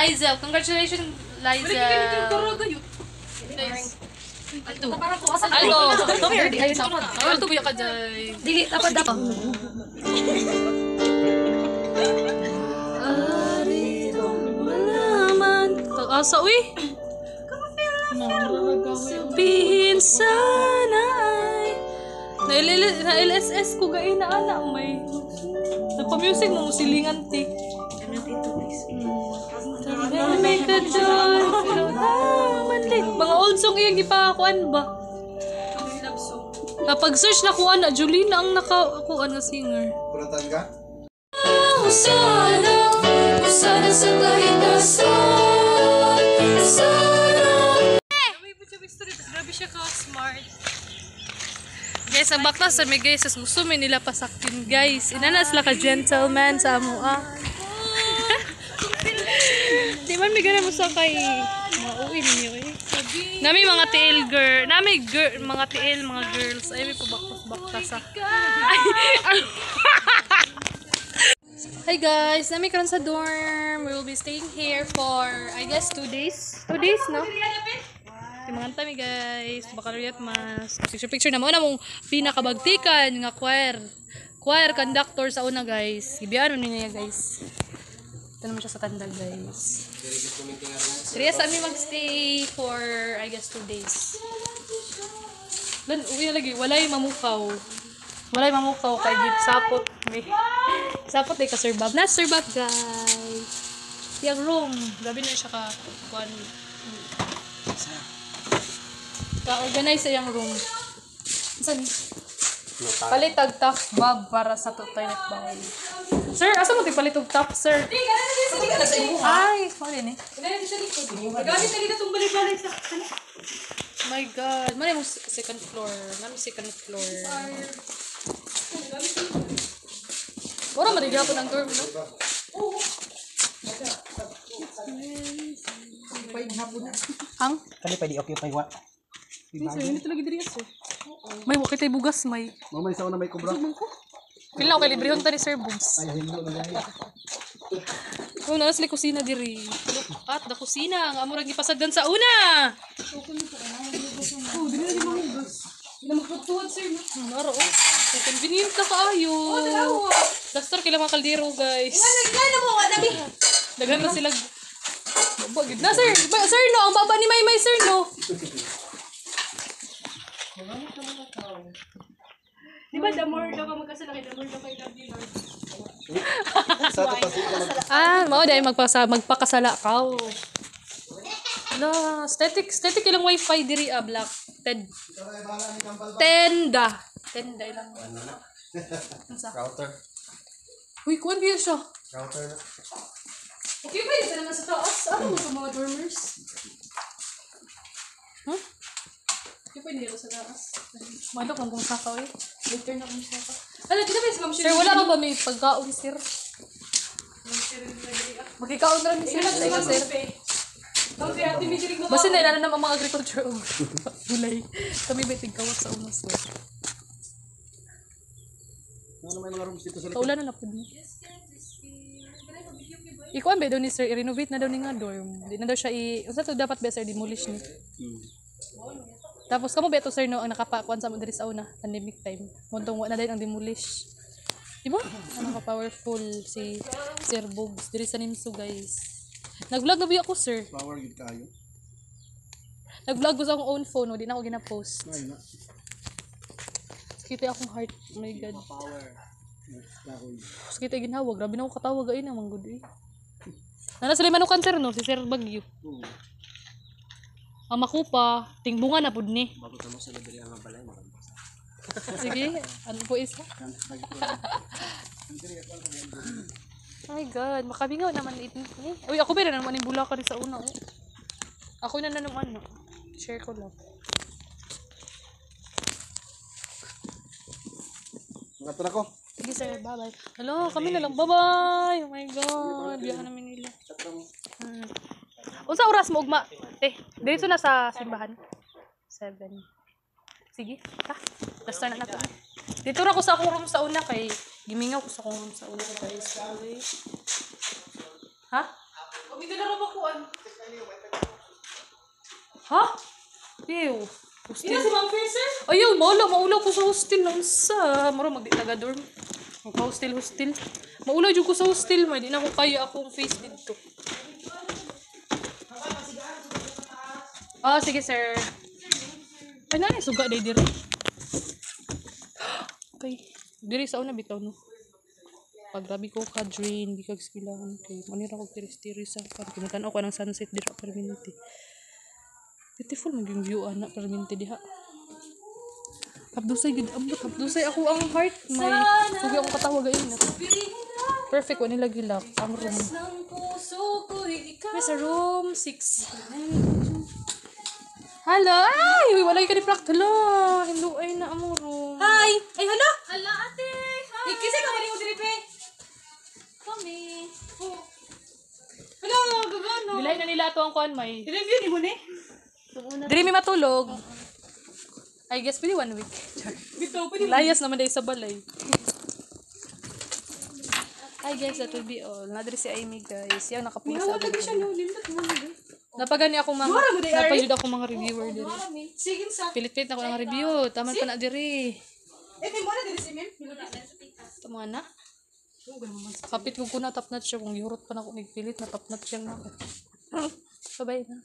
Liza, congratulations, Liza. Guys. Alto. Come here. Alto buya ka dyan. Dili, dapat. Asa, uy. Sabihin sana'y na-LSS ko gain na anak may nagpa-music mo silingan ti. Make a joy. Mga old song iyang gipakuan ba? Kapag search na kuan na Julina ang nakakuan nga singer. Kuratan ka? Usana sa kahitasan. Grabe siya ka-smart. Guys, ang baklas sa may guys, gusto may nila pasakin guys. Inanas la ka gentleman sa amo Di man may ganun mo sa kay mauin niyo eh. Nami mga TL girl, mga TL, mga girls. Ay, may pabaktas-baktas Hi guys, nami karon sa dorm. We will be staying here for, I guess, 2 days. 2 days, no? Timangan tami guys, bakaloriyat mas. Picture na mo na mong pinakabagtikan nga choir conductor sa una guys. Ibiyano niya guys. Ito naman siya sa tanda guys. Riya sa amin magstay for I guess 2 days. Lan uwi na lagi, walay mamukaw. Walay mamukaw kay git sapot. Sapot ay ka Sir Bob. Na Sir Bob guys. Yang room, gabi na siya ka kuan. Ka-organize sa yung room. Saan? Palitag top Bob para sa toilet bowl. Sir, asa mo palit og top, sir? Ay, mali ni. Gamit na dito itong balik-balik sa... Oh my God. Mali mo second floor. Nami second floor. Wala maligya po ng dorm, no? Ang? Kali pwede occupy wa. Sir, hindi talaga diri sir. May wakit ay bugas, may. Mamay sa una may kubra. Kailan ako librehon ta ni Sir Bugs. Ay hindo na gani. Kung nalas li kusina diri. Look at the kusina. Ang amurang ipasagdan sa una. Oh, dili na di mahugas. Hindi na magpagtuwad, sir. Naro, oh. Convenient ka kaayo. Dastor, kailang mga kaldero, guys. Nagkala mo, dami. Daghan na sila. Bagid na, sir. Sir, no. Ang baba ni Maymay, sir, no. Di ba, the more daw ka magkasalaki, the more daw kayo love you, Lord. Sa to pasi Mao dahil magpakasala ka. No, static ilang wifi diri black. Tenda ilang. router. Uy, kuan biya siya. Router. Okay ba, ito naman sa taas. Ano mo sa mga dormers? Huh? Okay ba, hindi sa taas. Malo kung sakaw eh. Later na kung saka. Hala, kita ba si Ma'am Sir, wala ka ba may pagkaon, sir? Magkikaon na rin ni sir. Sir. Basta na naman ang mga agriculture o gulay. Kami ba tigkawat sa una, sir? Ano may mga rooms dito sa likod? Kaulan na po niya. Ikuan ba daw ni sir, i-renovate na daw ni nga dorm. Di na daw siya unsa to dapat ba sir, demolish ni. Tapos kamo ba ito sir no ang nakapakuan sa mo diri sa una, pandemic time. Muntong wa na din ang demolish. Di ba? Ano ka powerful si Sir Bugs diri sa Nimso guys. Nag-vlog na ba ako sir? Power gid kayo. Nag-vlog ko sa akong own phone, no? Di na ako gina-post. Ay na. Sakit akong heart. Oh my God. Power. Kahoy. Sakit ay ginhawa. Grabe na ako katawag ay na manggod eh. Nana sila manukan sir no? Si Sir Bagyo. Ang makupa, tingbunga na pud ni. Bago tamo sa diri ang balay mo. Sige, ano po isa? Oh my God, makabingaw naman ito. Uy, ako ba na naman yung bula ka rin sa una. Oh. Ako na naman, no? Share ko lang. Mga to na ko. Sige sir, bye-bye. Hello, kami na lang. Bye-bye! Oh my God, biyahan namin nila. Unsa oras mo ugma? Dito na sa simbahan. 7. Sige, ta. Basta na nato. Dito ra ko sa akong room sa una kay gimingaw ko sa akong room sa una guys. Okay. Ha? Dito na rabakuan. Ha? Ew. Ina si Ma'am Fraser? Ayaw, maulaw ko sa hostel lang sa. Maro magdi taga-dorm. Hostel. Maulaw jud ko sa hostel, may di na ko kaya akong face dito. Sige sir. Ay na, suga day diri. Okay. Diri sa una bitaw no. Pag grabe ko ka drain, di kag skilahan kay manira ko tiris-tiris sa kan kinutan ako ng sunset dira permanente. Beautiful maging view ana permanente diha. Abdusay gid ambot, abdusay ako ang heart may sugi akong katawa gayon na. Perfect wa nila gilak ang room. Ng puso ko'y ikaw. May sa room 6. Hello! Ay! Walay ka ni Plak. Hala! Hello ay na among room. Hi! Ay, hala! Hala ate! Hi! Kasi ka mo diri pe. Kami. Hala, gagano. Bilay na nila ito ang kuan may. Review ni mo ni. Diri may matulog. I guess pwede 1 week. Bitaw pwede. Layas naman dahil sa balay. Hi guys, that will be all. Nadiri si Amy guys. Yang nakapulis Hawa sa lagi siya no, lindot mo ni. Napagani ako mga Mura mo day, Ari? napajud ako mga reviewer diri. Sige sa. Pilit-pilit na ako ng review. Taman pa na diri. May mo na diri si Mem. Ito mga na. Kapit ko na tapnat siya. Kung yurot pa na ako nagpilit na tapnat siya na ako. Sabay na.